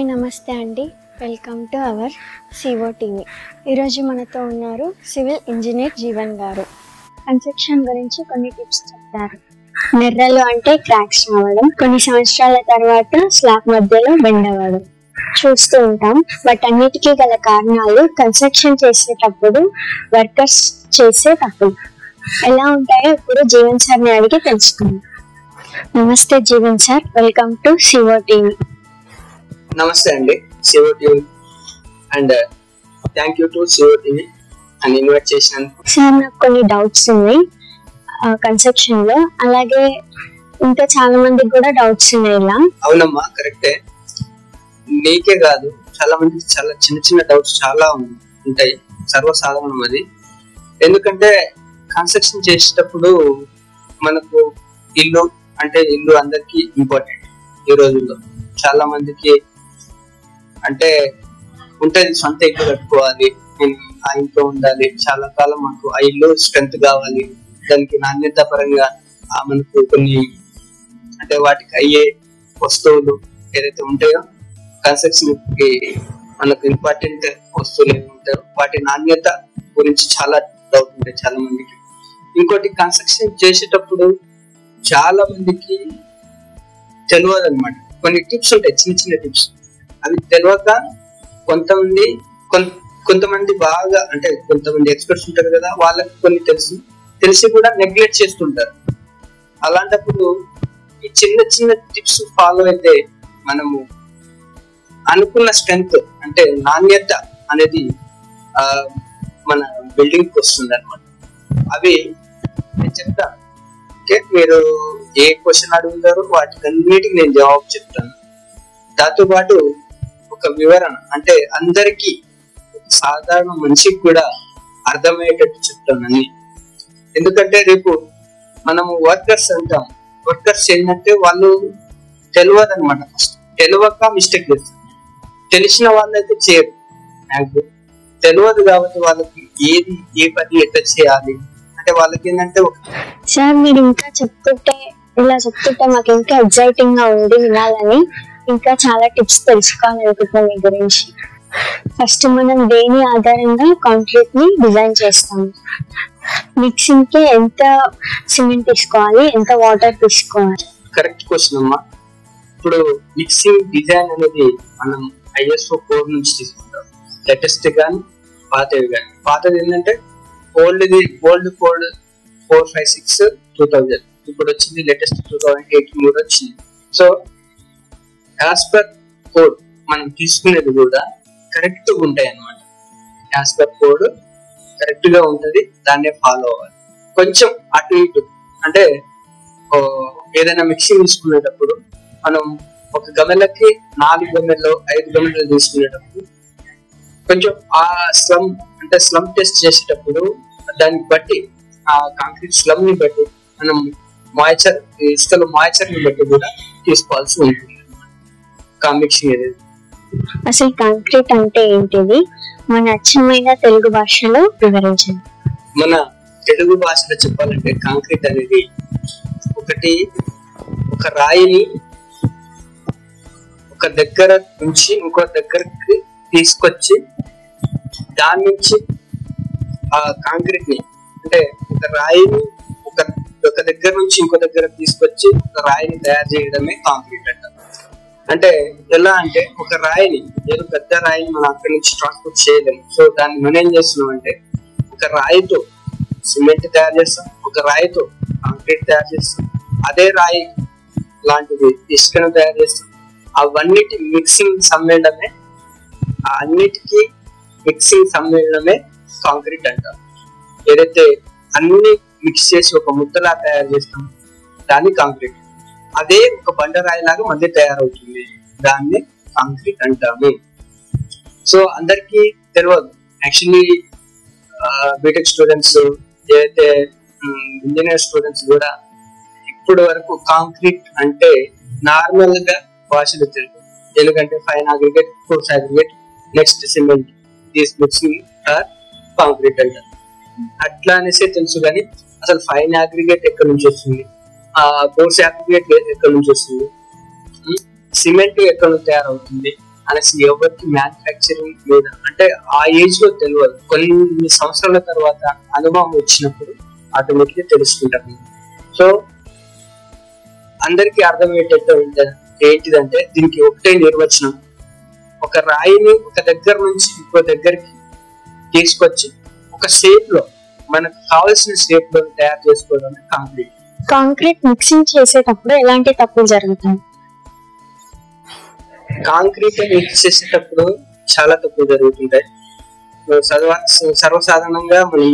నమస్తే అండి, welcome to our CO TV. ఈరోజు మనతో ఉన్నారు సివిల్ ఇంజనీర్ జీవన్ గారు. కన్స్ట్రక్షన్ గురించి కొన్ని టిప్స్ చెప్తారు. నెర్రలు అంటే క్రాక్స్ రావడం, కొన్ని సంవత్సరాల తర్వాత స్లాబ్ మధ్యలో బెండ్ అవ్వడం చూస్తూ ఉంటాం. వాటన్నిటికీ గల కారణాలు కన్స్ట్రక్షన్ చేసేటప్పుడు వర్కర్స్ చేసే తప్పులు ఎలా ఉంటాయో ఇప్పుడు జీవన్ సార్ని అడిగి తెలుసుకుందాం. నమస్తే Jeevan sir, welcome to CO TV. నమస్తే అండి CO TV and thank you to CO TV and invite చేసినందుకు. సార్, నాకు కొన్ని డౌట్స్ ఉన్నాయి కన్స్ట్రక్షన్ లో, అలాగే ఇంకా చాలా మందికి కూడా డౌట్స్ ఉన్నాయి. ఇలా అవునమ్మా, కరెక్టే. నీకే కాదు, చాలా మందికి చాలా చిన్న చిన్న డౌట్స్ చాలా ఉంటాయి, సర్వసాధారణం అది. ఎందుకంటే కన్స్ట్రక్షన్ చేసేటప్పుడు మనకు ఇల్లు అందరికి ఇంపార్టెంట్. ఈ రోజుల్లో చాలా మందికి అంటే ఉంటది, సొంత ఇల్లు కట్టుకోవాలి, ఆ ఇంట్లో ఉండాలి, చాలా కాలం మనకు ఆ ఇల్లు స్ట్రెంత్ కావాలి, దానికి నాణ్యత పరంగా మనకు కొన్ని అంటే వాటికి అయ్యే వస్తువులు ఏదైతే ఉంటాయో కన్స్ట్రక్షన్ కి మనకు ఇంపార్టెంట్ వస్తువులు ఏమి ఉంటాయో వాటి నాణ్యత గురించి చాలా డౌట్ ఉంటాయి చాలా మందికి. ఇంకోటి, కన్స్ట్రక్షన్ చేసేటప్పుడు చాలా మందికి తెలియదు అనమాట. కొన్ని టిప్స్ ఉంటాయి, చిన్న చిన్న టిప్స్. అవి తెలియక కొంతమంది బాగా అంటే కొంతమంది ఎక్స్పర్ట్స్ ఉంటారు కదా, వాళ్ళకి కొన్ని తెలిసి కూడా నెగ్లెక్ట్ చేస్తుంటారు. అలాంటప్పుడు ఈ చిన్న చిన్న టిప్స్ ఫాలో అయితే మనము అనుకున్న స్ట్రెంత్ అంటే నాణ్యత అనేది మన బిల్డింగ్ కి వస్తుంది అనమాట. అవి నేను చెప్తాను. ఓకే, మీరు ఏ క్వశ్చన్ అడుగుతారో వాటికన్నిటికి నేను జవాబు చెప్తాను. దాంతో పాటు ఒక వివరణ అంటే అందరికి సాధారణ మనిషికి కూడా అర్థమయ్యేటట్టు చెప్తాను అన్ని. ఎందుకంటే రేపు మనము వర్కర్స్ అంటాం, వర్కర్స్ ఏంటంటే వాళ్ళు తెలియదు అనమాట. ఫస్ట్ తెలియక మిస్టేక్ చేస్తారు. తెలిసిన వాళ్ళైతే చేయరు, నాకు తెలియదు కాబట్టి వాళ్ళకి ఏ పని ఎట్లా చేయాలి అంటే వాళ్ళకి ఏంటంటే. సార్, మీరు ఇంకా ఇలా చెప్తుంటే మాకు ఇంకా ఎక్సైటింగ్ గా ఉంది వినాలని. ఇంకా చాలా టిప్స్ తెలుసుకోవాలనుకుంటున్నాం మీ గురించి. ఫస్ట్ మనం దేని ఆధారంగా కాంక్రీట్ ని డిజైన్ చేస్తాము? మిక్సింగ్ కి ఎంత సిమెంట్ తీసుకోవాలి, ఎంత వాటర్ తీసుకోవాలి? కరెక్ట్ క్వశ్చన్ అమ్మా. ఇప్పుడు మిక్సింగ్ డిజైన్ అనేది మనం ISO కోడ్ నుంచి తీసుకుంటాం. లేటెస్ట్ గానీ పాతవి కానీ. పాతది ఏంటంటే ఓల్డ్ కోడ్ 456/2000. ఇప్పుడు వచ్చింది లేటెస్ట్ 2018 వచ్చింది. సో యాజ్ పర్ కోడ్ మనం తీసుకునేది కూడా కరెక్ట్ గా ఉంటాయి అన్నమాట. యాజ్ పర్ కోడ్ కరెక్ట్ గా ఉంటది, దాన్నే ఫాలో అవ్వాలి. కొంచెం అటు ఇటు అంటే ఏదైనా మిక్సింగ్ తీసుకునేటప్పుడు మనం ఒక గమెలకి 4 గమెల్లో 5 గమెలు తీసుకునేటప్పుడు కొంచెం ఆ స్లమ్ టెస్ట్ చేసేటప్పుడు దాన్ని బట్టి ఆ కాంక్రీట్ స్లమ్ ని బట్టి మనం ఇసుకలో మాయిచర్ ని బట్టి కూడా తీసుకోవాల్సి ఉంటుంది మిక్సింగ్ అనేది. అసలు కాంక్రీట్ అంటే ఏంటిది? మన అచ్చమైన తెలుగు భాషలో వివరించండి. మన తెలుగు భాషలో చెప్పాలంటే కాంక్రీట్ అనేది ఒక రాయిని ఒక దగ్గర నుంచి ఇంకో దగ్గరకి తీసుకొచ్చి దాని నుంచి ఆ కాంక్రీట్ ని అంటే ఒక రాయిని ఒక దగ్గర నుంచి ఇంకో దగ్గర తీసుకొచ్చి ఒక రాయిని తయారు చేయడమే కాంక్రీట్ అంటారు. అంటే ఎలా అంటే ఒక రాయిని ఏదో పెద్ద రాయిని మనం అక్కడి నుంచి ట్రాన్స్పోర్ట్ చేయలేము. సో దాన్ని మనం ఏం చేస్తున్నాం అంటే ఒక రాయితో సిమెంట్ తయారు చేస్తాం, ఒక రాయితో కాంక్రీట్ తయారు చేస్తాం, అదే రాయి లాంటిది ఇసుకను తయారు చేస్తాం. అవన్నిటి మిక్సింగ్ సమ్మేళనమే అన్నిటికీ మిక్సింగ్ సమ్మేళనమే కాంక్రీట్ అంటారు. ఏదైతే అన్ని మిక్స్ చేసి ఒక ముద్దలా తయారు చేస్తాం దాన్ని కాంక్రీట్. అదే ఒక బండరాయి లాగా మధ్య తయారవుతుంది, దాన్ని కాంక్రీట్ అంటాము. సో అందరికి తెలియదు. యాక్చువల్లీ బీటెక్ స్టూడెంట్స్ ఏదైతే ఇంజనీర్ స్టూడెంట్స్ కూడా ఇప్పటి వరకు కాంక్రీట్ అంటే నార్మల్ గా భాషలో తెలుసు. ఎందుకంటే fine aggregate, coarse aggregate, next cement, these mixing are concrete అంటారు. అట్లా అనేసి తెలుసు. కానీ అసలు ఫైన్ అగ్రిగేట్ ఎక్కడి నుంచి వస్తుంది, కోర్స్ అగ్రిగేట్ ఎక్కడి నుంచి వస్తుంది, సిమెంట్ ఎక్కడ నుంచి తయారవుతుంది, అనేసి ఎవరికి మ్యానుఫ్యాక్చరింగ్ మీద అంటే ఆ ఏజ్ లో తెలియదు. కొన్ని సంవత్సరాల తర్వాత అనుభవం వచ్చినప్పుడు ఆటోమేటిక్గా తెలుసుకుంటారు. సో అందరికీ అర్థమయ్యేటట్టు ఏంటిదంటే దీనికి ఒకటే నిర్వచనం. ఒక రాయిని ఒక దగ్గర నుంచి ఇంకో దగ్గరికి తీసుకొచ్చి ఒక షేప్ లో మనకు కావాల్సిన షేప్ లో తయారు చేసుకోవడం కాంక్రీట్. కాంక్రీట్ మిక్సింగ్ చేసేటప్పుడు ఎలాంటి తప్పులు జరుగుతాయి? కాంక్రీట్ మిక్స్ చేసేటప్పుడు చాలా తప్పులు జరుగుతుంటాయి. సర్వసాధారణంగా మనం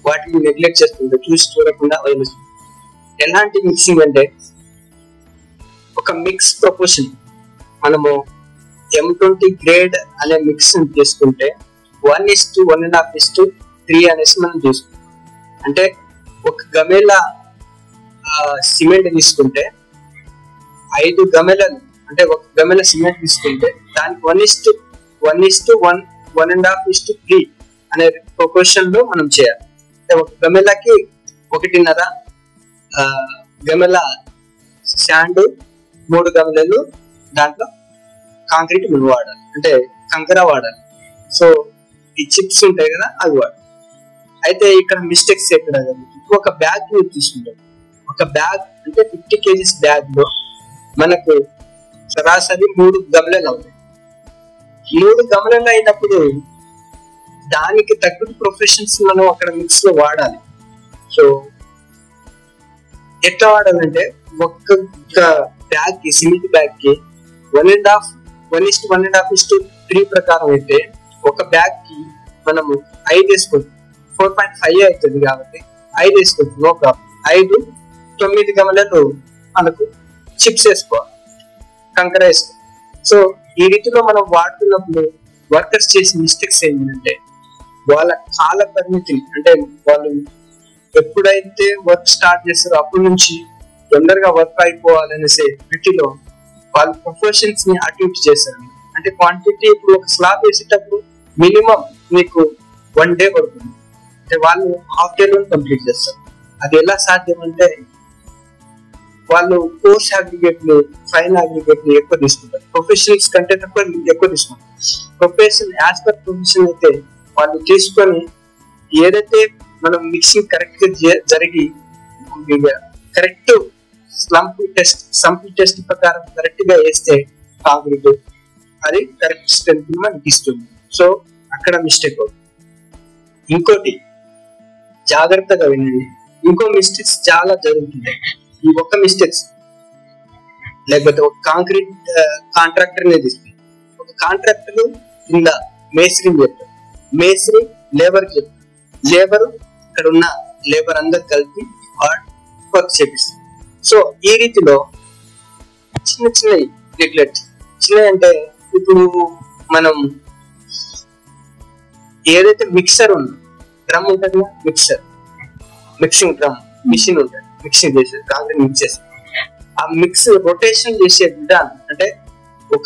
వాటిని నెగ్లెక్ట్ చేస్తుంటాం, చూసి చూడకుండా వదిలేస్తాం. ఎలాంటి మిక్సింగ్ అంటే ఒక మిక్స్ ప్రపోర్షన్ మనము M20 గ్రేడ్ అనే మిక్స్ తీసుకుంటే 1:1.5:3 అనేసి మనం తీసుకుంటాం. అంటే ఒక గమేలా సిమెంట్ తీసుకుంటే 5 గమేలను అంటే ఒక గమేల సిమెంట్ తీసుకుంటే దానికి 1:1.5:3 అనే ప్రపోర్షన్ లో మనం చేయాలి. ఒక గమేలాకి 1.5 గమేల శాండ్, 3 గమేలు దాంట్లో కాంక్రీట్ మనం వాడాలి, అంటే కంకర వాడాలి. సో ఈ చిప్స్ ఉంటాయి కదా అవి వాడాలి. అయితే ఇక్కడ మిస్టేక్స్ ఎక్కడ జరుగుతుంది? ఒక బ్యాగ్ తీసుకుంటాం. ఒక బ్యాగ్ అంటే 50 kgs బ్యాగ్ లో మనకు సరాసరి 3 గమలలు అవుతాయి. 3 గమలలు అయినప్పుడు దానికి తగ్గట్టు ప్రొఫెషన్స్ మనం అక్కడ మిక్స్ లో వాడాలి. సో ఎట్లా వాడాలంటే ఒక్క బ్యాగ్ కి సిమెంట్ బ్యాగ్ కి 1:1.5:3 ప్రకారం అయితే ఒక బ్యాగ్ కి మనము 5 వేసుకుంటాం. 4.5 అవుతుంది కాబట్టి 5 వేసుకుంటాం, నో ప్రాబ్లం. 5 9 గమలలు మనకు చిప్స్ వేసుకోవాలి, కంకర వేసుకోవాలి. సో ఈ రీతిలో మనం వాడుతున్నప్పుడు వర్కర్స్ చేసే మిస్టేక్స్ ఏంటంటే వాళ్ళ కాల పరిమితిని, అంటే వాళ్ళు ఎప్పుడైతే వర్క్ స్టార్ట్ చేస్తారో అప్పటి నుంచి తొందరగా వర్క్ అయిపోవాలనేసే వీటిలో వాళ్ళ ప్రొఫెషన్స్ ని అటు ఇటు చేశారు. అంటే క్వాంటిటీ ఇప్పుడు ఒక స్లాబ్ వేసేటప్పుడు మినిమం మీకు 1 day పడుతుంది, అంటే వాళ్ళు హాఫ్ డే లో కంప్లీట్ చేస్తారు. అది ఎలా సాధ్యం అంటే వాళ్ళు కోర్స్ అగ్రిగేట్లు, ఫైన్ అగ్రిగేట్లు ఎక్కువ తీసుకుంటారు, ప్రొఫెషనల్స్ కంటే తక్కువ ఎక్కువ తీసుకుంటారు. ప్రొఫెషన్ యాజ్ పర్ ప్రొఫెషన్ అయితే వాళ్ళు తీసుకొని ఏదైతే మనం మిక్సింగ్ కరెక్ట్ గా జరిగి కరెక్ట్ సంప్ టెస్ట్ ప్రకారం కరెక్ట్ గా వేస్తే కాంక్రీట్ అది కరెక్ట్ స్ట్రెంత్ మనకి ఇస్తుంది. సో అక్కడ మిస్టేక్ అవుతుంది. ఇంకోటి జాగ్రత్తగా వినండి, ఇంకో మిస్టేక్స్ చాలా జరుగుతుంది. ఈ ఒక్క మిస్టేక్స్ లేకపోతే ఒక కాంక్రీట్ కాంట్రాక్టర్ నే తీసుకుంది. ఒక కాంట్రాక్టర్ కింద మేస్త్రి చెప్తారు, మేస్త్రి లేబర్ చెప్తారు, లేబర్ ఇక్కడ ఉన్న లేబర్ అందరు కలిపి వర్క్ చేపిస్తారు. సో ఈ రీతిలో చిన్న చిన్నవి నెగ్లెక్ట్. చిన్నవి అంటే ఇప్పుడు మనం ఏదైతే మిక్సర్ ఉందో, డ్రమ్ ఉంటుంది, మిక్సింగ్ డ్రమ్ మిషన్ ఉంటుంది, మిక్సింగ్ చేసేది, కాంక్రీట్ మిక్స్ చేసేది. ఆ మిక్స్ రొటేషన్ చేసే విధానం అంటే ఒక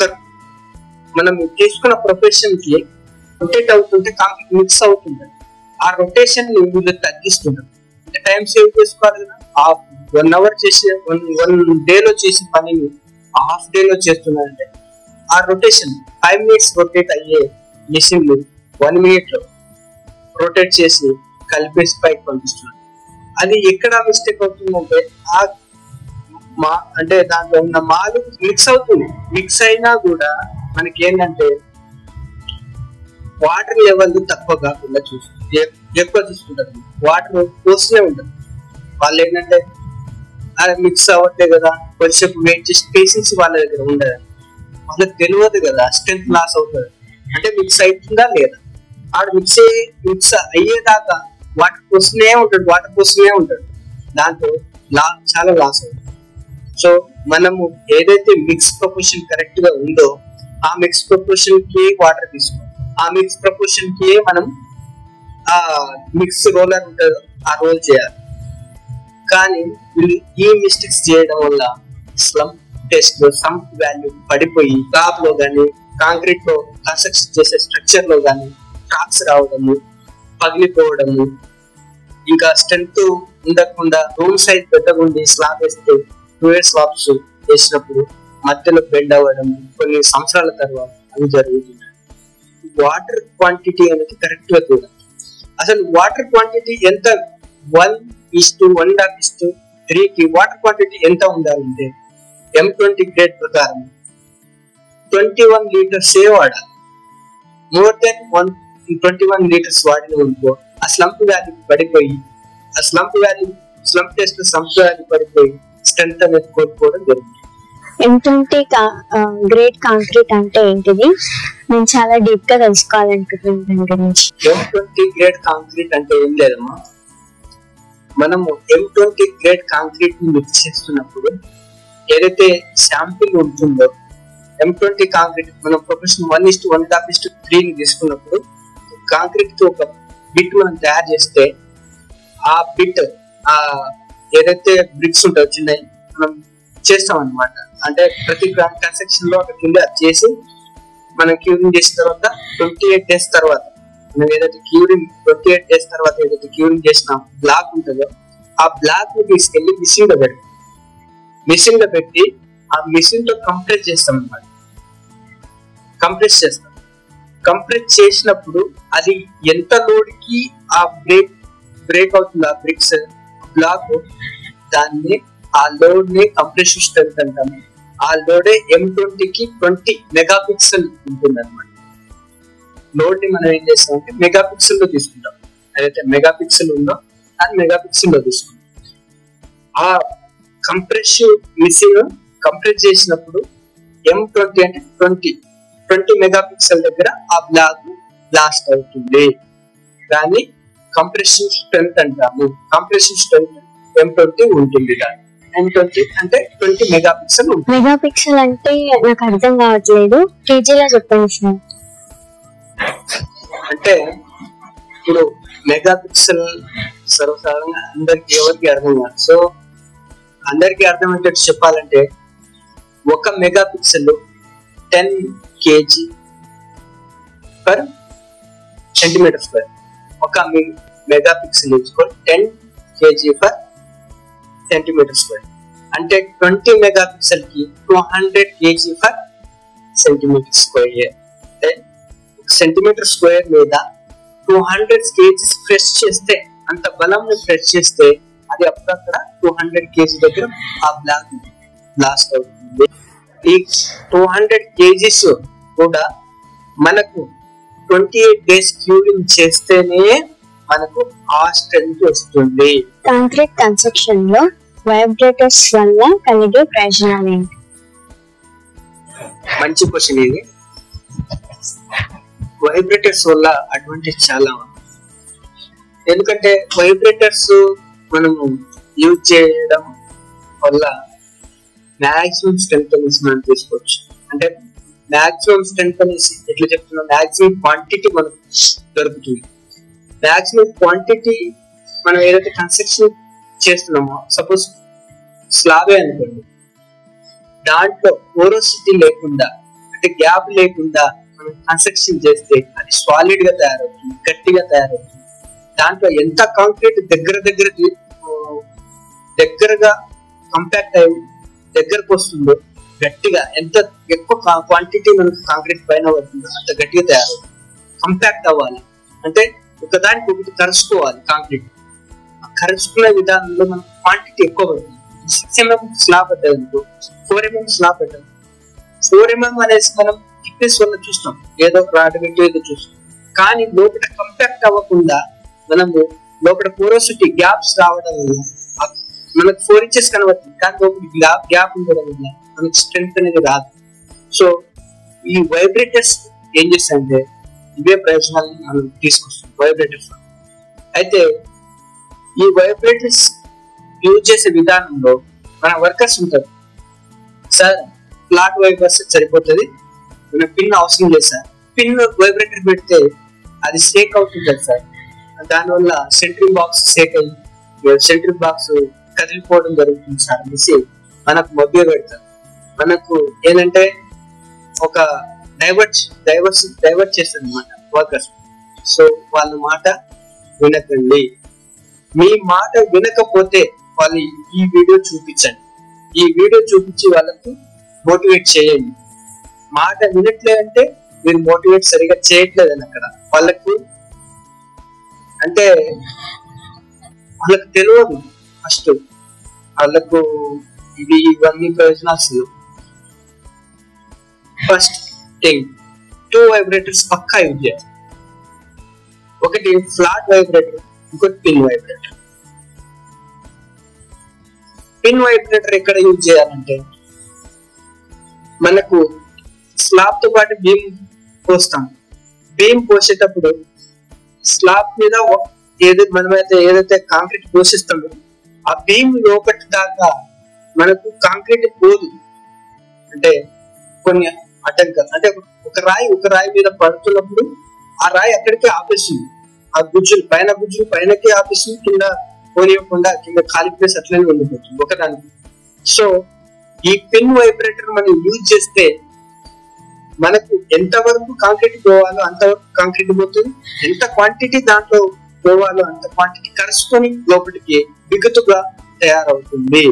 మనం తీసుకున్న ప్రొఫెషన్ కి రొటేట్ అవుతుంటే కాంక్రీట్ మిక్స్ అవుతుంది. ఆ రొటేషన్ ని వీళ్ళు తగ్గిస్తున్నారు, అంటే టైం సేవ్ చేసుకోవాలి కదా. ఆ 1 hour చేసే 1 day లో చేసే పనిని హాఫ్ డే లో చేస్తున్నారంటే ఆ రొటేషన్ 5 minutes రొటేట్ అయ్యే మిషన్లు 1 minute లో రొటేట్ చేసి కలిపేసి పైకి పంపిస్తున్నారు. అది ఎక్కడ మిస్టేక్ అవుతుందంటే అంటే దాంట్లో ఉన్న మాలు మిక్స్ అవుతుంది. మిక్స్ అయినా కూడా మనకి ఏంటంటే వాటర్ లెవెల్ తక్కువ కాకుండా ఎక్కువ చూసుకుంటారు, వాటర్ పోస్తూనే ఉంటుంది. వాళ్ళు ఏంటంటే అది మిక్స్ అవ్వట్లేదు కదా, కొద్దిసేపు వెయిట్ చేసి పేషెన్స్ వాళ్ళ దగ్గర ఉండదు. వాళ్ళకి తెలియదు కదా స్ట్రెంత్ లాస్ అవుతుంది అంటే మిక్స్ అవుతుందా లేదా. ఆడ మిక్స్ అయ్యేదాకా వాటర్ పోస్తూనే ఉంటాడు, దాంతో చాలా లాస్ అవుతుంది. సో మనము ఏదైతే మిక్స్ ప్రపోర్షన్ కరెక్ట్ గా ఉందో ఆ మిక్స్ ప్రపోర్షన్ కి వాటర్ తీసుకోవాలి, ఆ మిక్స్ ప్రపోర్షన్ కి మనం ఆ మిక్స్ రోలర్ ఉంటుందో ఆ రోల్ చేయాలి. కానీ వీళ్ళు ఈ మిస్టేక్స్ చేయడం వల్ల స్లంప్ టెస్ట్ లో సంప్ వాల్యూ పడిపోయి టాప్ లో గానీ కాంక్రీట్ లో కన్స్ట్రక్షన్ చేసే స్ట్రక్చర్ లో గానీ క్రాక్స్ రావడము, పగిలిపోవడము, ఇంకా స్ట్రెంత్ ఉండకుండా రూమ్ సైజ్ పెద్దగుండి స్లాబ్ వేస్తే 2 year స్లాబ్స్ వేసినప్పుడు మధ్యలో బెండ్ అవ్వడం, కొన్ని సంవత్సరాల తర్వాత అవి జరుగుతున్నాయి. వాటర్ క్వాంటిటీ అనేది కరెక్ట్ గా చూడాలి. అసలు వాటర్ క్వాంటిటీ ఎంత 1:1.3 కి వాటర్ క్వాంటిటీ ఎంత ఉండాలంటే M20 గ్రేడ్ ప్రకారం 21 లీటర్స్ వాడాలి. మోర్ దెన్ 21 లీటర్స్ వాడిన అనుకో ఆ స్లంప్ వాల్యూ పడిపోయి స్లంప్ టెస్ట్ పడిపోయి స్ట్రెంత్ అనేది కోల్పోవడం జరుగుతుంది. M20 గ్రేడ్ కాంక్రీట్ అంటే ఏంటిది? నేను చాలా డీప్ గా తెలుసుకోవాలనుకుంటున్నాను దాని గురించి. M20 గ్రేడ్ కాంక్రీట్ అంటే ఏం లేదమ్మా, మనము M20 గ్రేడ్ కాంక్రీట్ ని మిక్స్ చేస్తున్నప్పుడు ఏదైతే శాంపిల్ ఉంటుందో M20 కాంక్రీట్ మనం ప్రొఫెషన్ 1:1.3 ని తీసుకున్నప్పుడు కాంక్రీట్ తో ఒక బిట్ మనం తయారు చేస్తే ఆ బిట్ ఏదైతే బ్రిక్స్ ఉంటాయో చిన్నవి మనం చేస్తాం అనమాట. అంటే ప్రతి కన్స్ట్రక్షన్ లో ఒక కింద చేసి మనం క్యూరింగ్ చేసిన తర్వాత 28 డేస్ తర్వాత మనం ఏదైతే 28 డేస్ తర్వాత ఏదైతే క్యూరింగ్ చేసిన బ్లాక్ ఉంటుందో ఆ బ్లాక్ ని తీసుకెళ్లి మిషన్ లో పెట్టి ఆ మిషన్ తో కంప్రెస్ చేస్తాం అనమాట. కంప్రెస్ చేసినప్పుడు అది ఎంత లోడ్ కి ఆ బ్రేక్ అవుతుంది ఆ బ్రిక్స్ బ్లాక్, దాన్ని ఆ లోడ్ ని కంప్రెషన్ స్ట్రెంత్ అంటాము. ఆ లోడే M20 కి 20 మెగాపిక్సెల్ ఉంటుంది అనమాట. లోడ్ ని మనం ఏం చేస్తాం అంటే మెగాపిక్సెల్ లో తీసుకుంటాం. ఏదైతే మెగాపిక్సెల్ ఉందో అది మెగాపిక్సెల్ లో తీసుకుంటాం. ఆ మిషన్ కంప్రెస్ చేసినప్పుడు M20 అంటే 20 మెగాపిక్సెల్ దగ్గర ఆ బ్లాక్ బ్లాస్ట్ అవుతుంది. దాన్ని కంప్రెషన్ స్ట్రెంత్ అంటాము. కంప్రెషన్ స్ట్రెంత్ M20 ఉంటుంది. M20 అంటే 20 మెగాపిక్సెల్ ఉంటుంది. మెగాపిక్సెల్ అంటే నాకు అర్థం కావట్లేదు, కేజీలో చెప్పండి సార్. అంటే ఇప్పుడు మెగాపిక్సెల్ సర్వసాధారణంగా ఎవరికి అర్థం కాదు. సో అందరికి అర్థమయ్యేటట్టు చెప్పాలంటే 1 megapixel 10 kg per centimeter square. 1 megapixel 10 kg per centimeter square. అంటే 20 మెగాపిక్సెల్ కి 200 kg per centimeter square. అంటే సెంటీమీటర్ స్క్వేర్ మీద 200 kg ప్రెస్ చేస్తే, అంత బలం ప్రెస్ చేస్తే అది అప్పుడక్కడ 200 kg దగ్గర ఆ బ్లాక్ బ్లాస్ట్ అవుతుంది. ఈ 200 kgs కూడా మనకు 28 డేస్ క్యూరింగ్ చేస్తేనే మనకు ఆ స్ట్రెంత్ వస్తుంది. కాంక్రీట్ కన్స్ట్రక్షన్ లో వైబ్రేటర్స్ వల్ల కలిగే ప్రయోజనాలు ఏంటి? మంచి క్వశ్చన్ ఇది. వైబ్రేటర్స్ వల్ల అడ్వాంటేజ్ చాలా ఉంది. ఎందుకంటే వైబ్రేటర్స్ మనము యూజ్ చేయడం వల్ల మాక్సిమం స్ట్రెంత్ అనేసి మనం తీసుకోవచ్చు. అంటే మాక్సిమం స్ట్రెంత్ అనేసి ఎట్లా చెప్తున్నాం, మాక్సిమం క్వాంటిటీ మనకు దొరుకుతుంది. మాక్సిమం క్వాంటిటీ మనం ఏదైతే కన్స్ట్రక్షన్ చేస్తున్నామో, సపోజ్ స్లాబే అనుకోండి, దాంట్లో పోరోసిటీ లేకుండా అంటే గ్యాప్ లేకుండా మనం కన్స్ట్రక్షన్ చేస్తే అది సాలిడ్ గా తయారవుతుంది, గట్టిగా తయారవుతుంది. దాంట్లో ఎంత కాంక్రీట్ దగ్గరగా కంపాక్ట్ అయి దగ్గరకు వస్తుందో, గట్టిగా ఎంత ఎక్కువ క్వాంటిటీ మనకు కాంక్రీట్ పైన పడుతుందో అంత గట్టిగా తయారవుతుంది. కంపాక్ట్ అవ్వాలి అంటే ఒకదానికి ఒకటి కరుచుకోవాలి. కాంక్రీట్ కరుచుకునే విధానంలో మనకు క్వాంటిటీ ఎక్కువ పడుతుంది. 6 mm స్లాబ్ పెట్టాలి, 4 mm స్లాబ్ పెట్టాలి. 4 mm అనేసి మనం థిక్నెస్ వల్ల చూస్తాం, ఏదో రాడ్ పెట్టి ఏదో చూస్తాం. కానీ లోపల కంపాక్ట్ అవ్వకుండా మనము లోపల పోరోసిటీ గ్యాప్స్ రావడం వల్ల మనకు 4 inches కనబడుతుంది, కానీ లోపల గ్యాప్ ఉండడం వల్ల మనకు స్ట్రెంత్ అనేది రాదు. సో ఈ వైబ్రేటర్స్ ఏం చేస్తాయంటే ఇవే ప్రయోజనాలను మనం తీసుకొస్తాం వైబ్రేటర్స్. అయితే ఈ వైబ్రేటర్స్ యూజ్ చేసే విధానంలో మన వర్కర్స్ ఉంటారు. సార్ ఫ్లాట్ వైబ్రేటర్స్ సరిపోతుంది, మన పిన్ అవసరం లేదు సార్. పిన్ వైబ్రేటర్ పెడితే అది షేక్ అవుతుంది సార్, దానివల్ల సెంట్రింగ్ బాక్స్ షేక్ అయ్యి సెంట్రింగ్ బాక్స్ కదిలిపోవడం జరుగుతుంది సార్ అనేసి మనకు మభ్య పెడతారు. మనకు ఏంటంటే ఒక డైవర్ట్ చేస్తారు అన్నమాట వర్కర్స్. సో వాళ్ళ మాట వినకండి. మీ మాట వినకపోతే వాళ్ళు ఈ వీడియో చూపించండి, ఈ వీడియో చూపించి వాళ్ళకు మోటివేట్ చేయండి. మాట వినట్లే అంటే మీరు మోటివేట్ సరిగా చేయట్లేదని అక్కడ వాళ్ళకు అంటే వాళ్ళకు తెలియదు ఫస్ట్ వాళ్ళకు ఇవన్నీ ప్రయోజనాలు. ఫస్ట్ థింగ్ 2 వైబ్రేటర్స్ పక్కా యూజ్ చేయాలి. ఒకటి ఫ్లాట్ వైబ్రేటర్, ఇంకోటి పిన్ వైబ్రేటర్. పిన్ వైబ్రేటర్ ఎక్కడ యూజ్ చేయాలంటే మనకు స్లాబ్ తో పాటు బీమ్ పోస్తాం. బీమ్ పోసేటప్పుడు స్లాబ్ మీద ఏదైతే కాంక్రీట్ పోషిస్తామో ఆ బీమ్ లోపటి దాకా మనకు కాంక్రీట్ పోదు. అంటే కొన్ని అడ్డంకాలు అంటే ఒక రాయి మీద పడుతున్నప్పుడు ఆ రాయి అక్కడికే ఆపేస్తుంది. ఆ గుజ్జులు పైనకి ఆపేస్తుంది, కింద పోనీయకుండా కింద ఖాళీ ప్లేస్ అట్లనే ఉండిపోతుంది ఒకదానికి. సో ఈ పిన్ వైబ్రేటర్ మనం యూజ్ చేస్తే మనకు ఎంతవరకు కాంక్రీట్ పోవాలో అంతవరకు కాంక్రీట్ పోతుంది, ఎంత క్వాంటిటీ దాంట్లో పోవాలో అంత క్వాంటిటీ కలుసుకొని లోపలికి బిగుతుగా తయారవుతుంది.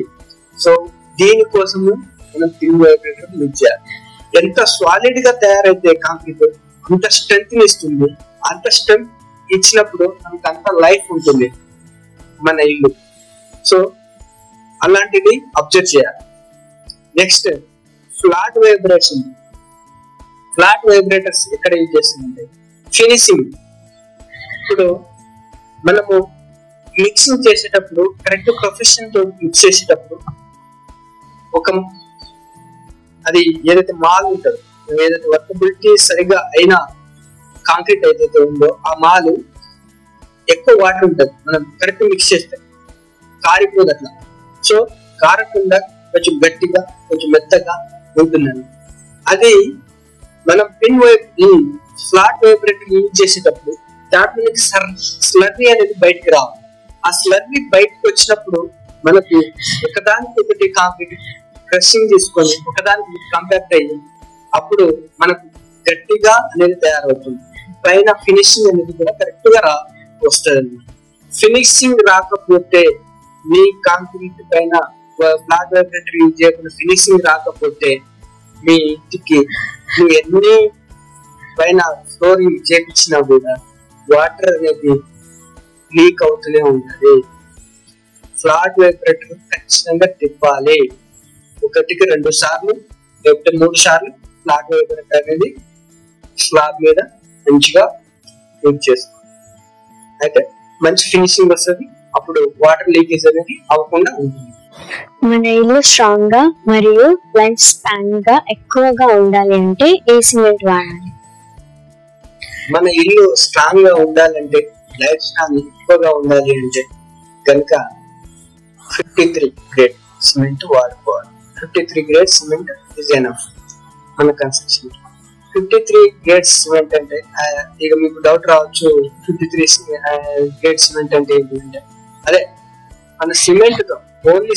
సో దీనికోసము మనం పిన్ వైబ్రేటర్ యూజ్ చేయాలి. ఎంత సాలిడ్ గా తయారైతే కాంక్రీట్ అంత స్ట్రెంత్ ఇస్తుంది. అంత స్ట్రెంత్ ఇచ్చినప్పుడు మనకు అంత లైఫ్ ఉంటుంది మన ఇల్లు. సో అలాంటిది అబ్జర్వ్ చేయాలి. Next flat vibration. Flat vibrators ఎక్కడ యూజ్ చేస్తుందంటే ఫినిషింగ్. ఇప్పుడు మనము మిక్సింగ్ చేసేటప్పుడు కరెక్ట్ ప్రొఫెషన్ తో మిక్స్ చేసేటప్పుడు అది ఏదైతే మాల్ ఉంటుందో, ఏదైతే వర్కబిలిటీ సరిగా అయినా కాంక్రీట్ ఏదైతే ఉందో ఆ మాలు ఎక్కువ వాటర్ ఉంటుంది. మనం కరెక్ట్ మిక్స్ చేస్తే కారిపోదు అట్లా. సో కారకుండా కొంచెం గట్టిగా కొంచెం మెత్తగా ఉంటుందండి. అది మనం ఫ్లాట్ వైబ్రేటర్ యూజ్ చేసేటప్పుడు దాంట్లో స్లర్రీ అనేది బయటకు రావాలి. ఆ స్లర్రీ బయటకు వచ్చినప్పుడు మనకు ఒకదానికి ఒకటి కాంక్రీట్ క్రషింగ్ తీసుకొని ఒకదానికి కంపాక్ట్ అయ్యి అప్పుడు మనకు గట్టిగా అనేది తయారవుతుంది. పైన ఫినిషింగ్ అనేది కూడా కరెక్ట్ గా వస్తుంది. ఫినిషింగ్ రాకపోతే మీ కాంక్రీట్ పైన ఫ్లాట్ వైబ్రేటర్ యూజ్ చేయకుండా ఫినిషింగ్ రాకపోతే మీ ఇంటికి నువ్వు ఎన్ని పైన ఫ్లోరింగ్ చేపించినా కూడా వాటర్ అనేది లీక్ అవుతూనే ఉంటుంది. ఫ్లాట్ వైబ్రేటర్ ఖచ్చితంగా తిప్పాలి. 1కి 2 సార్లు లేకపోతే 3 సార్లు ఫ్లాట్ వైబ్రేటర్ అనేది స్లాబ్ మీద మంచిగా యూజ్ చేసుకోవాలి. అయితే మంచి ఫినిషింగ్ వస్తుంది. అప్పుడు వాటర్ లీకేజ్ అనేది అవ్వకుండా ఉంటుంది. మన ఇల్లు స్ట్రాంగ్ గా మరియు లైఫ్ స్పాన్ గా ఎక్కువగా ఉండాలి అంటే ఏ సిమెంట్ వాడాలి? మన ఇల్లు స్ట్రాంగ్ గా ఉండాలంటే లైఫ్ స్పాన్ ఎక్కువగా ఉండాలి అంటే కనుక 53 గ్రేడ్ సిమెంట్ వాడుకోవాలి. 53 గ్రేడ్ సిమెంట్ ఇస్ ఎనఫ్ మన కన్స్ట్రక్షన్. 53 గ్రేడ్ సిమెంట్ అంటే ఇక మీకు డౌట్ రావచ్చు, 53 గ్రేడ్ సిమెంట్ అంటే ఏంటంటే అదే మన సిమెంట్ తో ఓన్లీ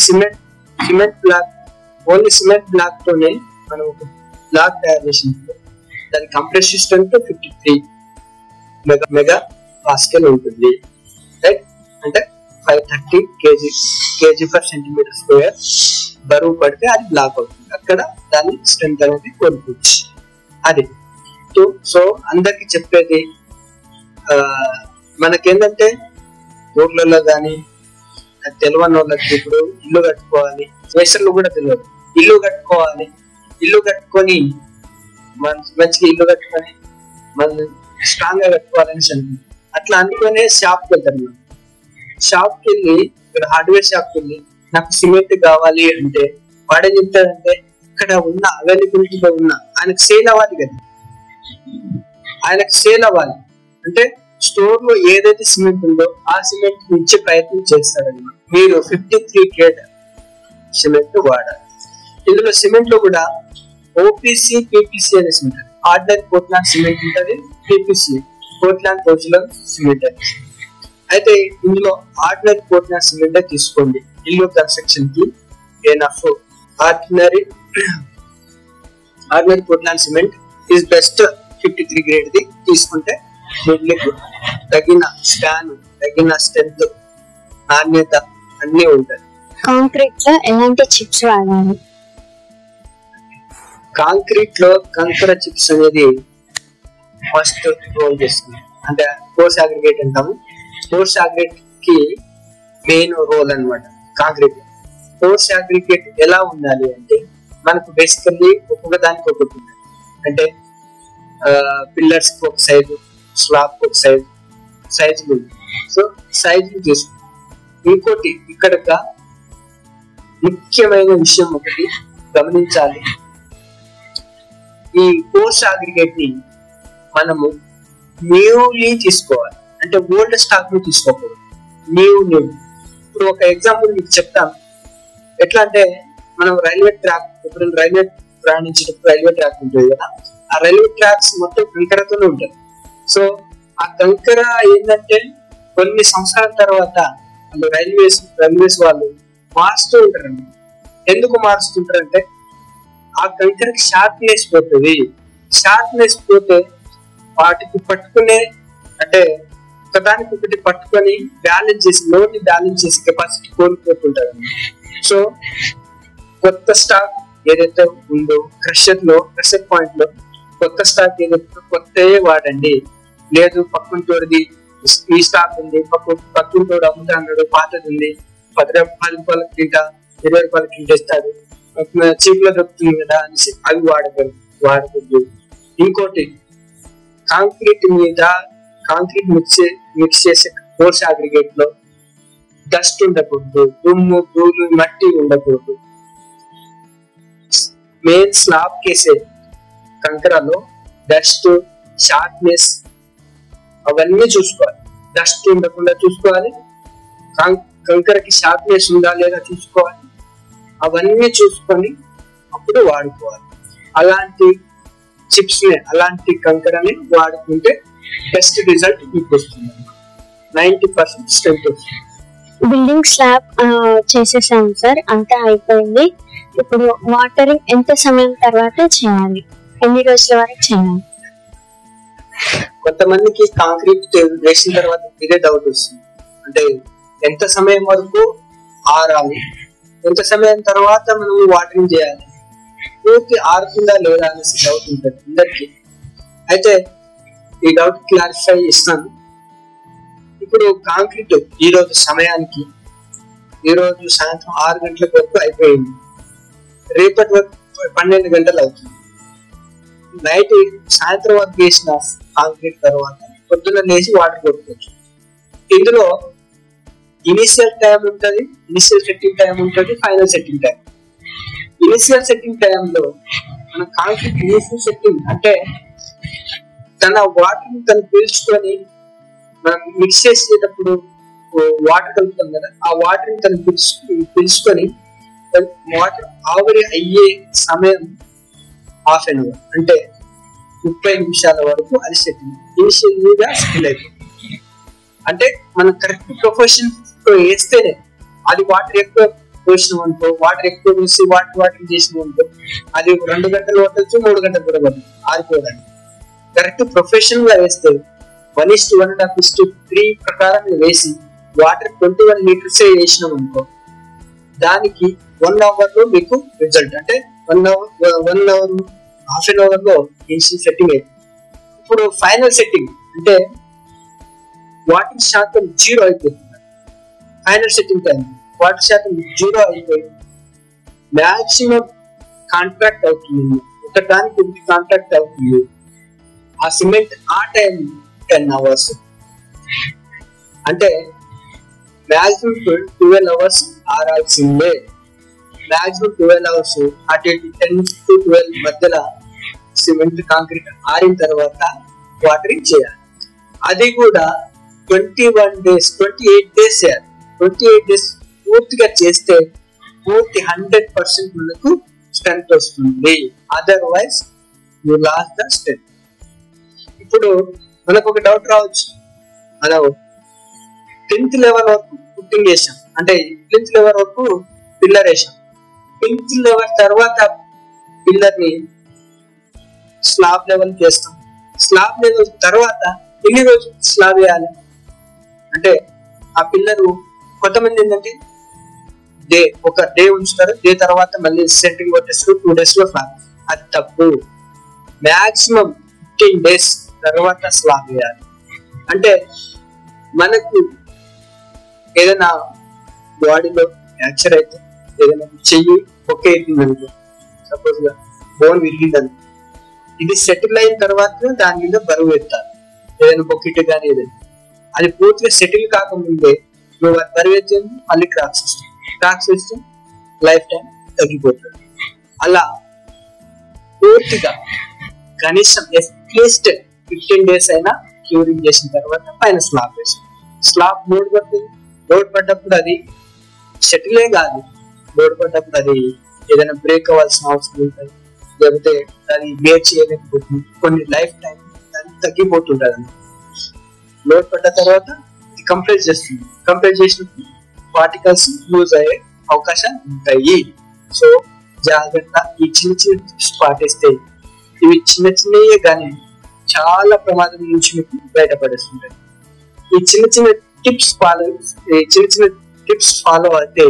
సిమెంట్ బ్లాక్ తోనే మనం ఒక బ్లాక్ తయారు చేసినప్పుడు దాని కంప్రెషన్ స్ట్రెంత్ 53 మెగా పాస్కల్ ఉంటుంది. రైట్? అంటే 530 kg per centimeter square బరువు పడితే అది బ్లాక్ అవుతుంది. అక్కడ దాని స్ట్రెంత్ అనేది కోల్పోవచ్చు. అది సో అందరికి చెప్పేది మనకేంటంటే ఊర్లలో కానీ తెలియని వాళ్ళకి ఇప్పుడు ఇల్లు కట్టుకోవాలి, వేసర్లు కూడా తెలియదు. ఇల్లు కట్టుకొని మంచిగా ఇల్లు కట్టుకొని మనం స్ట్రాంగ్ గా కట్టుకోవాలని అనుకుంటాం. అట్లా అనుకునే షాప్కి వెళ్తారు. షాప్కి వెళ్ళి ఇక్కడ హార్డ్వేర్ షాప్కి వెళ్ళి నాకు సిమెంట్ కావాలి అంటే వాడే చెప్తాడంటే ఇక్కడ ఉన్న అవైలబిలిటీలో ఉన్న ఆయనకు సేల్ అవ్వాలి కదా. ఆయనకు సేల్ అవ్వాలి అంటే స్టోర్ లో ఏదైతే సిమెంట్ ఉందో ఆ సిమెంట్ ఇచ్చే ప్రయత్నం చేస్తారన్నమాట. మీరు 53 గ్రేడ్ సిమెంట్ వాడాలి. ఇందులో సిమెంట్ లో కూడా ఓపీసీ, పీపీసీ అనే సిమెంట్, ఆర్డినరీ పోర్ట్లాండ్ సిమెంట్ ఉంటుంది, పీపీసీ పోర్ట్లాండ్ పోర్చులర్ సిమెంట్ అని. అయితే ఇందులో ఆర్డినరీ పోర్ట్లాండ్ సిమెంట్ తీసుకోండి. ఇల్లు కన్స్ట్రక్షన్ కి enough. Ordinary Portland cement is best. 53 grade the తీసుకుంటే మీకు తగిన స్పాన్, తగిన స్ట్రెంత్, నాణ్యత అన్ని ఉంటాయి. కాంక్రీట్ లో ఎలాంటి చిప్స్ వాడాలి? కాంక్రీట్ లో కంకర చిప్స్ అనేది ఫస్ట్ రోల్ చేస్తుంది. అంటే కోర్స్ అగ్రిగేట్ అంటాము. కోర్స్ అగ్రిగేట్ కి మెయిన్ రోల్ అన్నమాట కాంక్రీట్. కోర్స్ అగ్రిగేట్ ఎలా ఉండాలి అంటే మనకు బేసికల్లీ ఒక్కొక్క దానికి ఒకటి ఉంది. అంటే పిల్లర్స్ కి ఒక సైజు, స్లాబ్ కి ఒక సైజులు ఉంది. సో సైజులు తీసుకుంటాం. ఇంకోటి ఇక్కడ ముఖ్యమైన విషయం ఒకటి గమనించాలి. ఈ కోర్స్ అగ్రిగేట్ ని మనము న్యూలీ తీసుకోవాలి. అంటే ఓల్డ్ స్టాక్ ని తీసుకోకూడదు. న్యూ ఇప్పుడు ఒక ఎగ్జాంపుల్ మీకు చెప్తాను. ఎట్లా అంటే మనం రైల్వే ట్రాక్, ఇప్పుడు రైల్వే ప్రయాణించేటప్పుడు రైల్వే ట్రాక్ ఉంటుంది కదా, ఆ రైల్వే ట్రాక్స్ మొత్తం కంకరతోనే ఉంటుంది. సో ఆ కంకర ఏంటంటే కొన్ని సంవత్సరాల తర్వాత రైల్వేస్ వాళ్ళు మారుస్తూ ఉంటారండి. ఎందుకు మారుస్తుంటారంటే ఆ కంకరకి షార్ప్నెస్ పోతుంది. షార్ప్నెస్ పోతే వాటికి పట్టుకునే, అంటే ఒకదానికి ఒకటి పట్టుకొని బ్యాలెన్స్ చేసి, లోడ్ ని బ్యాలెన్స్ చేసి కెపాసిటీ కోల్పోతుంటారు. సో కొత్త స్టాక్ ఏదైతే ఉందో క్రషర్ పాయింట్ లో కొత్త స్టాక్ ఏదైతే కొత్తయే వాడండి. లేదు పక్కంటోడిది ఈ స్టాక్ ఉంది, పక్కంటోడు అమ్ముతా అన్నాడు, పాతది ఉంది, 10 రూపాయల కింట 20 రూపాయల కింట ఇస్తాడు, చీప్ లో దొరుకుతుంది కదా అనేసి అవి వాడకూడదు. ఇంకోటి కాంక్రీట్ మిక్స్ చేసే కోర్స్ అగ్రిగేట్ లో డస్ట్ ఉండకూడదు, దుమ్ము ధూళి మట్టి ఉండకూడదు. మెయిన్ స్లాబ్ కేసే కంకరలో డస్ట్, షార్ప్నెస్ అవన్నీ చూసుకోవాలి. డస్ట్ ఉండకుండా చూసుకోవాలి, కంకరకి షార్ప్నెస్ ఉందా లేదా చూసుకోవాలి. అవన్నీ చూసుకొని అప్పుడు వాడుకోవాలి. అలాంటి చిప్స్ ని, అలాంటి కంకరని వాడుకుంటే బెస్ట్ రిజల్ట్ మీకు వస్తుంది. 90% స్ట్రెంత్ వస్తుంది. బిల్డింగ్ స్లాబ్ చేసేసాం సార్, అంతా అయిపోయింది. ఇప్పుడు వాటరింగ్ ఎంత సమయం తర్వాత చేయాలి, ఎన్ని రోజుల వరకు చేయాలి? కొంతమందికి కాంక్రీట్ వేసిన తర్వాత ఇదే డౌట్ వస్తుంది. అంటే ఎంత సమయం వరకు ఆరాలి, ఎంత సమయం తర్వాత మనం వాటరింగ్ చేయాలి, పూర్తి ఆరుతుందా లేదా అనేసి డౌట్ ఉంటుంది అందరికి. అయితే ఈ డౌట్ క్లారిఫై ఇస్తాను. ఇప్పుడు కాంక్రీట్ ఈ రోజు సమయానికి, ఈ రోజు సాయంత్రం 6 గంటల వరకు అయిపోయింది. రేపటి వరకు 12 గంటలు అవుతుంది. నైట్ సాయంత్రం వరకు వేసిన కాంక్రీట్ తర్వాత పొద్దున్న లేచి వాటర్ కొట్టుకోవచ్చు. ఇందులో ఇనిషియల్ టైం ఉంటుంది, ఇనిషియల్ సెట్టింగ్ టైం ఉంటుంది, final setting time. Initial setting టైంలో మన కాంక్రీట్ ఇనిషియల్ సెట్టింగ్ అంటే తన వాటర్ తను పీల్చుకొని, మనం మిక్స్ చేసేటప్పుడు వాటర్ కలుపుతాం కదా, ఆ వాటర్ తను పీల్చుకొని వాటర్ ఆవిరి అయ్యే సమయం ½ an hour, అంటే 30 నిమిషాల వరకు అది సెట్టింగ్ ఇనిషియల్గా సెటిల్ అయిపోతుంది. అంటే మనం కరెక్ట్ ప్రొఫెషన్ వేస్తేనే అది వాటర్ ఎక్కువ పోసినాం అనుకో, వాటర్ ఎక్కువ పోసి వాటర్ చేసినాం అనుకో, అది 2 గంటలు పట్టచ్చు, 3 గంటలు కూడా పడుతుంది ఆరిపోవడానికి. కరెక్ట్ ప్రొఫెషన్ గా వేస్తే 1:1.5:3 ప్రకారం వేసి వాటర్ 21 లీటర్స్ వేసినాం అనుకో, దానికి 1 hour లో మీకు రిజల్ట్. అంటే 1 hour ½ an hour లో సెట్టింగ్ అయిపోయింది. ఇప్పుడు ఫైనల్ సెట్టింగ్ అంటే వాటర్ శాతం 0 అయిపోతుంది. ఫైనల్ సెట్టింగ్ టైం వాటర్ శాతం 0 అయిపోయి మాక్సిమం కాంట్రాక్ట్ అవుతుంది, ఒకదానికి ఒకటి కాంట్రాక్ట్ అవుతుంది. ఆ సిమెంట్ ఆ టైం 10 hours, అంటే మాక్సిమం 12 hours ఆరాల్సిందే. మాక్సిమం 12 hours, అటు 10 to 12 మధ్యలో సిమెంట్ కాంక్రీట్ ఆరిన తర్వాత వాటరింగ్ చేయాలి. అది కూడా 28 days చేయాలి. 28 days పూర్తిగా చేస్తే పూర్తి 100% మనకు స్ట్రెంత్ వస్తుంది. Otherwise you lose the strength. ఇప్పుడు మనకు ఒక డౌట్ రావచ్చు, మనం 10th లెవెల్ వరకు పుట్టింగ్ వేసాం, అంటే 10th లెవెల్ వరకు పిల్లర్ వేసాం. 10th లెవెల్ తర్వాత పిల్లర్ ని స్లాబ్ లెవెల్ చేస్తాం. స్లాబ్ లెవెల్ తర్వాత ఎన్ని రోజులు స్లాబ్ వేయాలి అంటే, ఆ పిల్లరు కొంతమంది ఏంటంటే ఒక డే ఉంచుతారు, డే తర్వాత మళ్ళీ సెంట్రింగ్ కొట్టేస్తారు, 2 days లో ఫ్లాట్. అది తప్పు. మాక్సిమం 15 days తర్వాత స్లాబ్ వేయాలి. అంటే మనకు ఏదైనా బాడీలో ఫ్రాక్చర్ అయితే, ఏదైనా చెయ్యి ఒకే అయిపోయిందనుకో, సపోజ్ గా బోన్ విరిగిందనుకో, ఇది సెటిల్ అయిన తర్వాత దాని మీద బరువు ఎత్తాలి. ఏదైనా బొక్కిట్ కానీ ఏదైనా అది పూర్తిగా సెటిల్ కాకముందే నువ్వు బరువు ఎత్తే మళ్ళీ క్రాక్స్ వస్తే లైఫ్ టైం తగ్గిపోతుంది. అలా పూర్తిగా కనీసం అట్లీస్ట్ 15 days అయినా క్యూరింగ్ చేసిన తర్వాత పైన స్లాబ్ వేసాం. స్లాబ్ లోడ్ పడుతుంది. లోడ్ పడ్డప్పుడు అది సెటిలే కాదు, లోడ్ పడ్డప్పుడు అది ఏదైనా బ్రేక్ అవ్వాల్సిన అవసరం ఉంటుంది, లేకపోతే అది వేర్ చేయలేకపోతుంది, కొన్ని లైఫ్ టైం తగ్గిపోతుంటది అన్నమాట. లోడ్ పడ్డ తర్వాత ఇది కంప్రెస్ చేస్తుంది. కంప్రెస్ చేసినప్పుడు పార్టికల్స్ లూజ్ అయ్యే అవకాశాలు ఉంటాయి. సో జాగ్రత్త, ఈ చిన్న చిన్న టిప్స్ పాటిస్తే ఇవి చిన్న చిన్నయే కానీ చాలా ప్రమాదం నుంచి మీకు బయటపడేస్తుంటాయి. ఈ చిన్న చిన్న టిప్స్ ఫాలో అయితే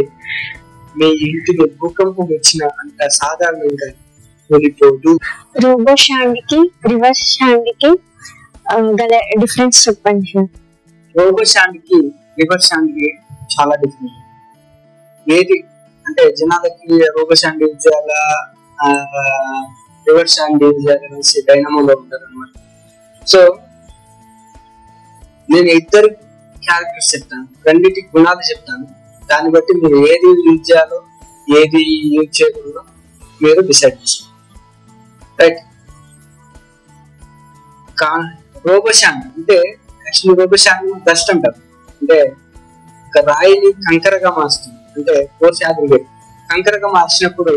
మీ ఇంటికి భూకంపం వచ్చిన అంత సాధారణంగా కూలిపోదు. రోబో షాండ్కి రివర్స్ షాండ్కి గల డిఫరెన్స్ చెప్పండి సార్. రోబో షాండ్కి రివర్స్ షాండ్కి చాలా డిఫరెంట్. ఏది అంటే జనాలకి రోబో షాండ్ యూజ్ చేయాలా, రివర్స్ షాండ్ యూజ్ చేయాలనేసి డైనమోలో ఉంటారు అనమాట. సో నేను ఇద్దరు క్యారెక్టర్స్ చెప్తాను, రెండింటి గుణాలు చెప్తాను. దాన్ని బట్టి మీరు ఏది యూజ్ చేయాలో ఏది యూజ్ చేయకూడదో మీరు డిసైడ్ చేసుకోండి. రైట్. రోబో షాండ్ అంటే యాక్చువల్లీ రోబో షాండ్ డస్ట్ అంటారు. అంటే ఒక రాయిని కంకరగా మార్చుతుంది, అంటే కోర్స్ అగ్రిగేట్ కంకరగా మార్చినప్పుడు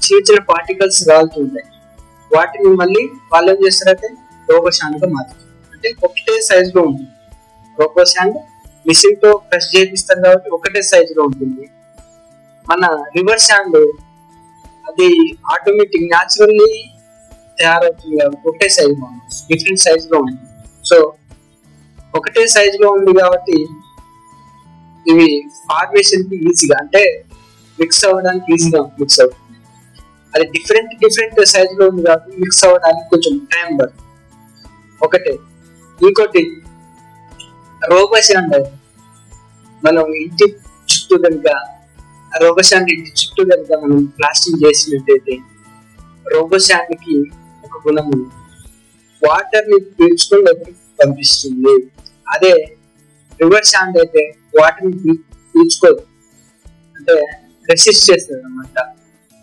చిన్న చిన్న పార్టికల్స్ రాలుతుంటాయి. వాటిని మళ్ళీ వాళ్ళు ఏం చేస్తారంటే రోబో షాండ్ గా మారుతుంది. అంటే ఒకటే సైజ్ లో ఉంటుంది. రోబో షాండ్ మిషన్ తో ప్రెస్ చేపిస్తారు కాబట్టి ఒకటే సైజ్ లో ఉంటుంది. మన రివర్స్ షాండ్ అది ఆటోమేటిక్ న్యాచురల్లీ తయారవుతుంది కాబట్టి ఒకటే సైజ్ లో ఉంది, డిఫరెంట్ సైజ్ లో ఉంది. సో ఒకటే సైజ్ లో ఉంది కాబట్టి ఇవి ఫార్మేషన్ కి ఈజీగా, అంటే మిక్స్ అవ్వడానికి ఈజీగా మిక్స్ అవుతుంది. అది డిఫరెంట్ సైజ్ లో ఉంది కాబట్టి మిక్స్ అవ్వడానికి కొంచెం టైం పడుతుంది. ఒకటే. ఇంకోటి రోబో షాండ్ మనం ఇంటి చుట్టూ కనుక రోబో షాండ్ ఇంటి చుట్టూ కనుక మనం ప్లాస్టింగ్ చేసినట్టయితే రోబో షాండ్ కి ఒక గుణం ఉంది, వాటర్ ని పీల్చుకొని లోపలికి పంపిస్తుంది. అదే రివర్స్ షాండ్ అయితే వాటర్ ని పీల్చుకోదు, అంటే రెసిస్ట్ చేస్తుంది అనమాట.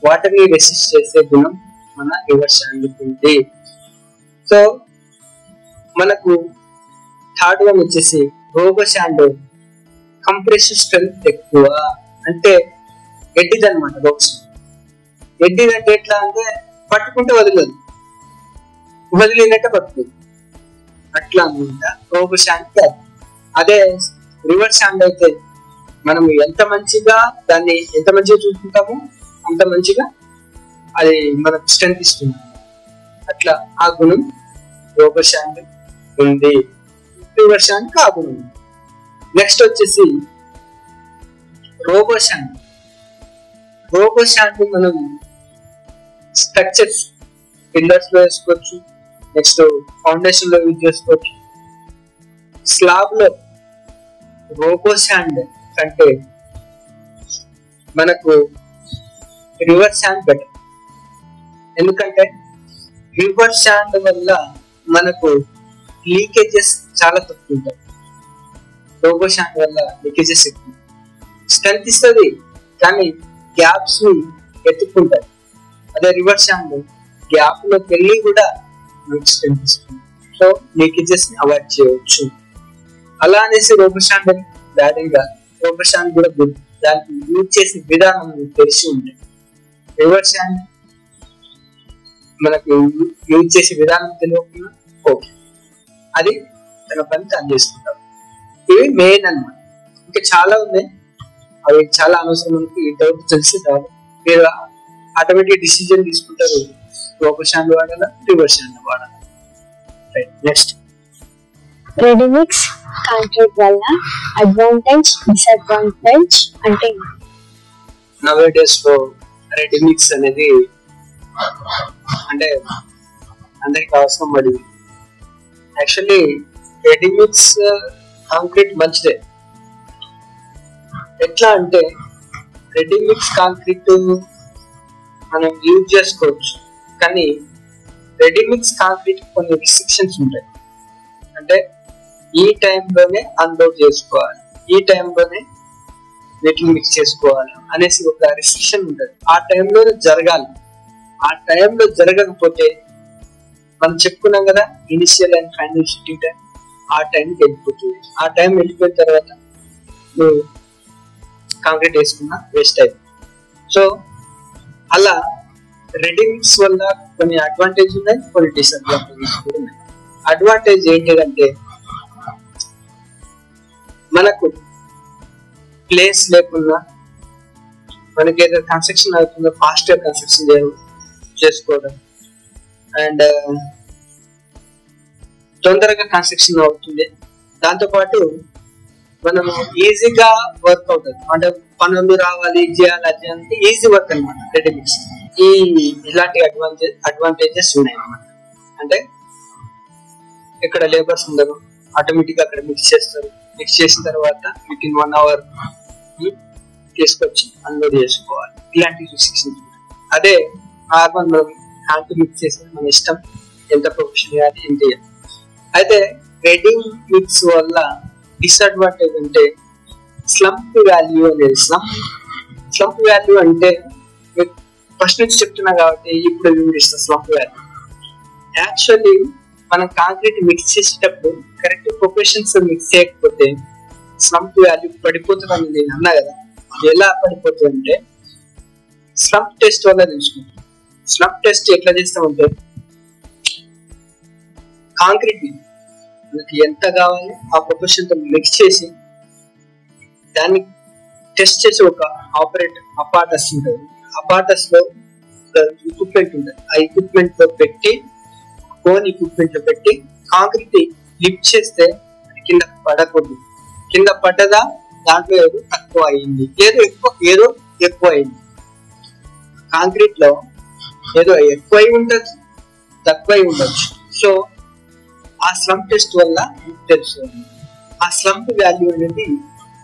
వాటర్ ని రెసిస్ట్ చేసే గుణం మన రివర్స్ షాండ్ ఉంది. సో మనకు థర్డ్ వన్ వచ్చేసి రోబో షాండ్ కంప్రెసివ్ స్ట్రెంగ్త్ ఎక్కువ, అంటే ఎడ్డిది అనమాట. రోబో షాండ్ ఎడ్డిది అంటే ఎట్లా అంటే పట్టుకుంటే వదిలినట్టే పట్టుకుంది అట్లా అనమాట రోబో షాండ్. అదే రివర్స్ షాండ్ అయితే మనం ఎంత మంచిగా చూసుకుంటామో అంత మంచిగా అది మనకు స్ట్రెంత్ ఇస్తుంది. అట్లా ఆ గుణం రోబో షాండ్ ఉంది, రివర్స్ షాండ్ ఆ గుణం ఉంది. నెక్స్ట్ వచ్చేసి రోబో షాండ్. రోబో షాండ్ మనం స్ట్రక్చర్స్ పిల్లర్స్ లో వేసుకోవచ్చు, నెక్స్ట్ ఫౌండేషన్ లో యూజ్ చేసుకోవచ్చు. స్లాబ్ లో రోబో షాండ్ కంటే మనకు రివర్స్ షాండ్ బెటర్. ఎందుకంటే రివర్స్ షాండ్ వల్ల మనకు లీకేజెస్ చాలా తక్కువ ఉంటాయి, రోబో షాండ్ వల్ల లీకేజెస్ ఎక్కువ. స్ట్రెంత్ ఇస్తుంది కానీ గ్యాప్స్ ని ఎత్తుకుంటాయి. అదే రివర్స్ షాండ్ గ్యాప్ లోకి వెళ్ళి కూడా మనకు స్ట్రెంత్ ఇస్తుంది. సో లీకేజెస్ ని అవాయిడ్ చేయవచ్చు. అలా అనేసి రోబో షాండ్ బ్యాడ్ గా, రోబో షాండ్ కూడా గుడ్. దానికి యూజ్ చేసే విధానం తెలిసి ఉంటుంది. రివర్స్ షాండ్ మనకు యూజ్ చేసే విధానం తెలియకుండా ఓకే, అది తన పని తను చేసుకుంటాం. ఇవి మెయిన్ అన్నమాట. ఇంకా చాలా ఉన్నాయి, అవి చాలా అనవసరం. మనకి డౌట్ తెలిసి రాదు, మీరు ఆటోమేటిక్ డిసిజన్ తీసుకుంటారు, రోబో షాండ్ వాడాలా రివర్స్ షాండ్ వాడాలా. రైట్. నెక్స్ట్ రెడీమిక్స్ కాంక్రీట్ వల్ల అడ్వాంటేజ్ డిసడ్వాంటేజ్ అంటే నవే డేస్ లో రెడీమిక్స్ అనేది అంటే అందరికి అవసరం పడింది. యాక్చువల్లీ రెడీ మిక్స్ కాంక్రీట్ మంచిదే. ఎట్లా అంటే రెడీ మిక్స్ కాంక్రీట్ మనం యూజ్ చేసుకోవచ్చు, కానీ రెడీ మిక్స్ కాంక్రీట్ కొన్ని రిస్ట్రిక్షన్స్ ఉంటాయి. అంటే ఈ టైంలోనే అన్లోడ్ చేసుకోవాలి, ఈ టైంలోనే వీటిని మిక్స్ చేసుకోవాలి అనేసి ఒక రిస్ట్రిక్షన్ ఉంటుంది. ఆ టైంలో జరగాలి. ఆ టైంలో జరగకపోతే మనం చెప్పుకున్నాం కదా initial and final shifting time, ఆ టైంకి వెళ్ళిపోతుంది. ఆ టైం వెళ్ళిపోయిన తర్వాత నువ్వు కాంక్రీట్ వేసుకున్నా వేస్ట్ అయిపోతుంది. సో అలా రెడీ మిక్స్ వల్ల కొన్ని అడ్వాంటేజ్ ఉన్నాయి, కొన్ని డిసడ్వాంటేజెస్ కూడా ఉన్నాయి. అడ్వాంటేజ్ ఏంటిదంటే మనకు ప్లేస్ లేకుండా మనకి ఏదో కన్స్ట్రక్షన్ అవుతుందో ఫాస్ట్ గా కన్స్ట్రక్షన్ చేసుకోవడం అండ్ తొందరగా కన్స్ట్రక్షన్ అవుతుంది. దాంతోపాటు మనం ఈజీగా వర్క్ అవుతుంది. అంటే పనులు రావాలి చేయాలి అది అంటే ఈజీ వర్క్ అనమాట రెడీ మిక్స్. ఇలాంటి అడ్వాంటేజెస్ ఉన్నాయి అన్నమాట. అంటే ఇక్కడ లేబర్స్ ఉండరు, ఆటోమేటిక్ అక్కడ మిక్స్ చేస్తారు. మిక్స్ చేసిన తర్వాత విత్ ఇన్ 1 hour తీసుకొచ్చి అన్లోడ్ చేసుకోవాలి. ఇలాంటి రిస్ట్రిక్షన్స్ ఉన్నాయి. అదే నార్మల్ మనం హ్యాండ్ మిక్స్ చేసేది మన ఇష్టం, ఎంత ప్రొఫెషన్ చేయాలి ఎంత చేయాలి. అయితే రెడీ మిక్స్ వల్ల డిసడ్వాంటేజ్ అంటే స్లంప్ వాల్యూ అనేది. స్లంప్ వాల్యూ అంటే ఫస్ట్ నుంచి చెప్తున్నా కాబట్టి ఇప్పుడు వివరిస్తా. స్లంప్ వాల్యూ యాక్చువల్లీ మనం కాంక్రీట్ మిక్స్ చేసేటప్పుడు కరెక్ట్ ప్రొపోర్షన్స్ మిక్స్ చేయకపోతే స్లంప్ వాల్యూ పడిపోతుందని నేను అన్నా కదా. ఎలా పడిపోతుంది అంటే స్లంప్ టెస్ట్ వల్ల తెలుసుకుంటాం. స్లంప్ టెస్ట్ ఎట్లా చేస్తామంటే కాంక్రీట్ మనకి ఎంత కావాలి ఆ ప్రొపోర్షన్ తో మిక్స్ చేసి దాన్ని టెస్ట్ చేసి ఒక అపార్టస్ ఉంటుంది. అపార్టస్ లో ఎక్విప్మెంట్ ఉంటుంది. ఆ ఎక్విప్మెంట్ లో పెట్టి కోన్ ఎక్విప్మెంట్ లో పెట్టి కాంక్రీట్ లిఫ్ట్ చేస్తే కింద పడకూడదు. కింద పడ్డదా దాంట్లో ఏదో తక్కువ అయింది, ఏదో ఎక్కువ అయింది. కాంక్రీట్ లో ఏదో ఎక్కువ అయి ఉండొచ్చు, తక్కువ అయి ఉండొచ్చు. సో ఆ స్లంప్ టెస్ట్ వల్ల తెలుసు. ఆ స్లంప్ వాల్యూ అనేది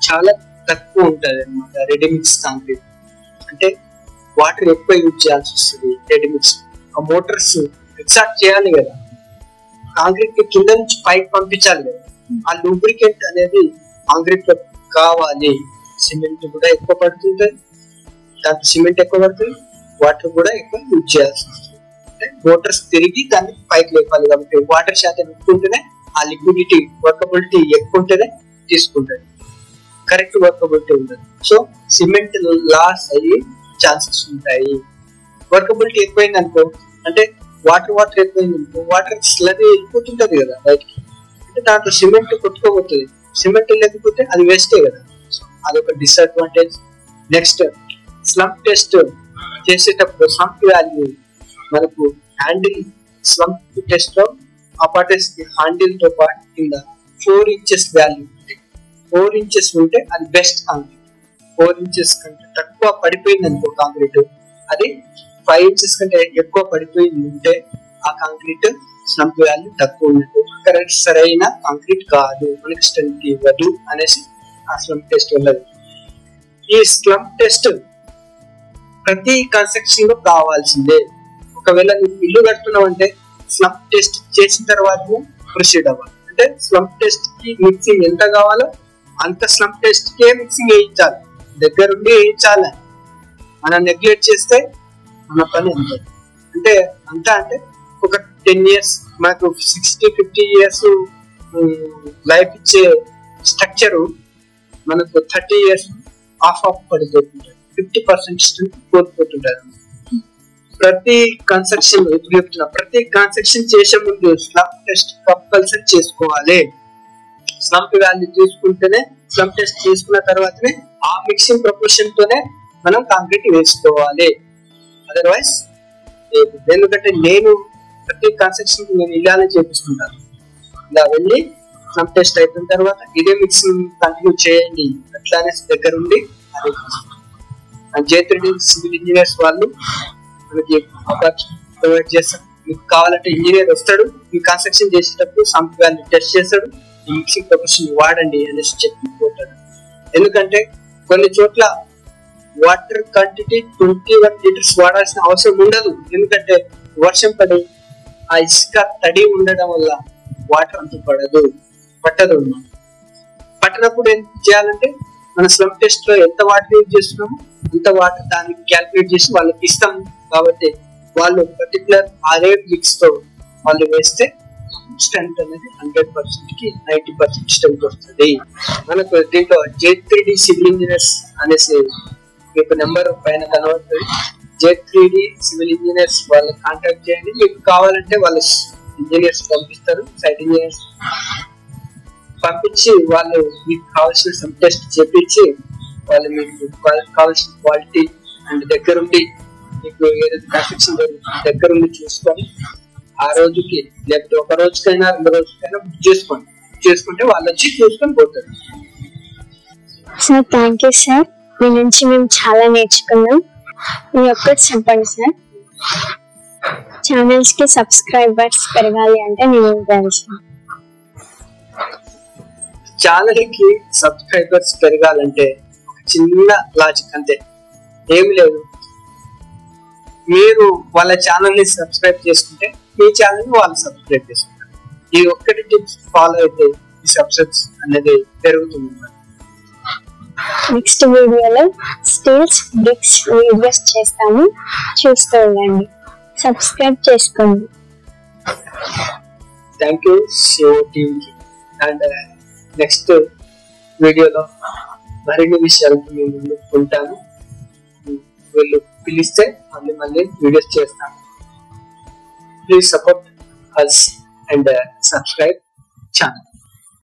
చాలా తక్కువ ఉంటుంది అనమాట రెడీ మిక్స్ కాంక్రీట్. అంటే వాటర్ ఎక్కువ యూజ్ చేయాల్సి వస్తుంది రెడీ మిక్స్. ఆ మోటార్స్ ఎగ్జాక్ట్ చేయాలి కదా, కాంక్రీట్ కింద నుంచి పైకి పంపించాలి కదా. ఆ లూబ్రికెంట్ అనేది కాంక్రీట్ లో కావాలి. సిమెంట్ కూడా ఎక్కువ పడుతుంది, దాంట్లో సిమెంట్ ఎక్కువ పడుతుంది, వాటర్ కూడా ఎక్కువ యూజ్ చేయాల్సి వస్తుంది. మోటార్స్ తిరిగి దాన్ని పైకి లేపాలి కాబట్టి వాటర్ శాతం ఎక్కువ ఉంటేనే ఆ లిక్విడిటీ వర్కబిలిటీ ఎక్కువ ఉంటేనే తీసుకుంటుంది, కరెక్ట్ వర్కబిలిటీ ఉంటుంది. సో సిమెంట్ లాస్ అయ్యి ఛాన్సెస్ ఉంటాయి. వర్కబిలిటీ ఎక్కువైంది అనుకో, అంటే వాటర్ ఎక్కువైంది అనుకో, వాటర్ స్లరీ వెళ్ళిపోతుంటది కదా బయటికి, అంటే దాంట్లో సిమెంట్ కొట్టుకోబోతుంది. సిమెంట్ లేకపోతే అది వేస్టే కదా. సో అదొక డిసడ్వాంటేజ్. నెక్స్ట్ స్లంప్ టెస్ట్ చేసేటప్పుడు స్లంప్ వాల్యూ మనకు హ్యాండిల్ స్లంప్ టెస్ట్ లో అపార్టస్ హ్యాండిల్ తో పాటు కింద 4 inches వాల్యూ 4 inches ఉంటే అది బెస్ట్ కాంక్రీట్. 4 inches కంటే తక్కువ పడిపోయింది అనుకో కాంక్రీట్, అది 5 inches కంటే ఎక్కువ పడిపోయింది ఉంటే ఆ కాంక్రీట్ స్లంప్ వాల్యూ తక్కువ ఉన్నట్టు, కరెక్ట్ సరైన కాంక్రీట్ కాదు, మనకి స్ట్రెంత్ ఇవ్వదు అనేసి ఆ స్లంప్ టెస్ట్ ఉన్నది. ఈ స్లంప్ టెస్ట్ ప్రతి కన్స్ట్రక్షన్ లో కావాల్సిందే. ఒకవేళ నువ్వు ఇల్లు కడుతున్నావు అంటే స్లంప్ టెస్ట్ చేసిన తర్వాత ప్రొసీడ్ అవ్వాలి. అంటే స్లంప్ టెస్ట్ కి మిక్సింగ్ ఎంత కావాలో అంత స్లంప్ టెస్ట్ కే మిక్సింగ్ వేయించాలి, దగ్గరుండి వేయించాలి. మనం నెగ్లెక్ట్ చేస్తే మన పని ఎంత అంటే అంటే ఒక 10 years మనకు 60-50 years లైఫ్ ఇచ్చే స్ట్రక్చర్ మనకు 30 years ఆఫ్ పడిపోతుంటారు, 50% కోల్పోతుంటారు. ప్రతి కన్స్ట్రక్షన్ ఇప్పుడు చెప్తున్నా, ప్రతి కన్స్ట్రక్షన్ చేసే ముందు స్లంప్ టెస్ట్ కంపల్సరీ చేసుకోవాలి. స్లంప్ వాల్యూ తీసుకుంటేనే, స్లంప్ టెస్ట్ తీసుకున్న తర్వాతనే ఆ మిక్సింగ్ ప్రపోర్షన్ తోనే మనం కాంక్రీట్ వేసుకోవాలి. అదర్వైజ్ ఎందుకంటే నేను ప్రతి కన్స్ట్రక్షన్ నేను ఇలానే చేపిస్తుంటాను. ఇలా వెళ్ళి స్లంప్ టెస్ట్ అయిపోయిన తర్వాత ఇదే మిక్సింగ్ కంటిన్యూ చేయండి అట్లానే దగ్గర ఉండి అదే J3D సివిల్ ఇంజనీర్స్ వాళ్ళు మనకి ప్రొవైడ్ చేస్తారు. మీకు కావాలంటే ఇంజనీర్ వస్తాడు, మీ కన్స్ట్రక్షన్ చేసేటప్పుడు సంప్ వాల్యూ టెస్ట్ చేస్తాడు, ఈ మిక్సింగ్ ప్రొఫెషన్ వాడండి అనేసి చెప్పిపోతాడు. ఎందుకంటే కొన్ని చోట్ల వాటర్ క్వాంటిటీ 21 లీటర్స్ వాడాల్సిన అవసరం ఉండదు. ఎందుకంటే వర్షం పడి ఆ ఇసుక తడి ఉండడం వల్ల వాటర్ అంత పట్టదు. పట్టినప్పుడు ఏం చేయాలంటే మన స్లమ్ టెస్ట్ లో ఎంత వాటర్ యూజ్ చేస్తున్నామో అంత వాటర్ దానికి క్యాల్కులేట్ చేసి వాళ్ళకి ఇస్తాం. కాబట్టి వాళ్ళు పర్టికులర్ ఆ రేట్ మిక్స్ తో వాళ్ళు వేస్తే స్ట్రెంత్ అనేది 100% కి 90% స్ట్రెంత్ వస్తుంది. మనకు దీంట్లో J3D సివిల్ ఇంజనీర్స్ అనేసి మీకు నెంబర్ పైన కనబడుతుంది. J3D సివిల్ ఇంజనీర్స్ వాళ్ళకి కాంటాక్ట్ చేయండి. మీకు కావాలంటే వాళ్ళ ఇంజనీర్స్ పంపిస్తారు, సైట్ ఇంజనీర్స్ పంపించి వాళ్ళు మీకు కావాల్సిన సమ్ టెస్ట్ చేపించి వాళ్ళు మీకు కావాల్సిన క్వాలిటీ అండ్ దగ్గరుండి మీకు ఏదైతే కన్స్ట్రక్షన్ దగ్గరుండి చూసుకొని ఆ రోజుకి లేకపోతే ఒక రోజుకైనా 2 రోజులకైనా బుక్ చేసుకుంటే వాళ్ళు వచ్చి చూసుకొని పోతారు. సార్ థ్యాంక్ యూ సార్, మీ నుంచి మేము చాలా నేర్చుకున్నాం. మీ ఒక్కటి చెప్పండి సార్, ఛానల్స్ కి సబ్స్క్రైబర్స్ పెరగాలి అంటే నేను తెలుసు. ఛానల్ కి సబ్స్క్రైబర్స్ పెరగాలంటే ఒక చిన్న లాజిక్ అంతే, ఏమి లేదు. మీరు వాళ్ళ ఛానల్ ని సబ్స్క్రైబ్ చేసుకుంటే మీ ఛానల్ ని వాళ్ళు సబ్స్క్రైబ్ చేసుకుంటారు. ఈ ఒక్కటి టిప్స్ ఫాలో అయితే ఈ సబ్స్క్రైబ్స్ అనేది పెరుగుతుంది. నెక్స్ట్ వీడియోలో స్టీల్స్ బ్రిక్స్ వీడియోస్ చేస్తాము, చూస్తూ ఉండండి, సబ్స్క్రైబ్ చేసుకోండి. థ్యాంక్ యూ షో టీమ్కి. అండ్ నెక్స్ట్ వీడియోలో మరిన్ని విషయాలు మేము ముందుకు ఉంటాము. వీళ్ళు పిలిస్తే మళ్ళీ వీడియోస్ చేస్తాను. Please support us and subscribe channel.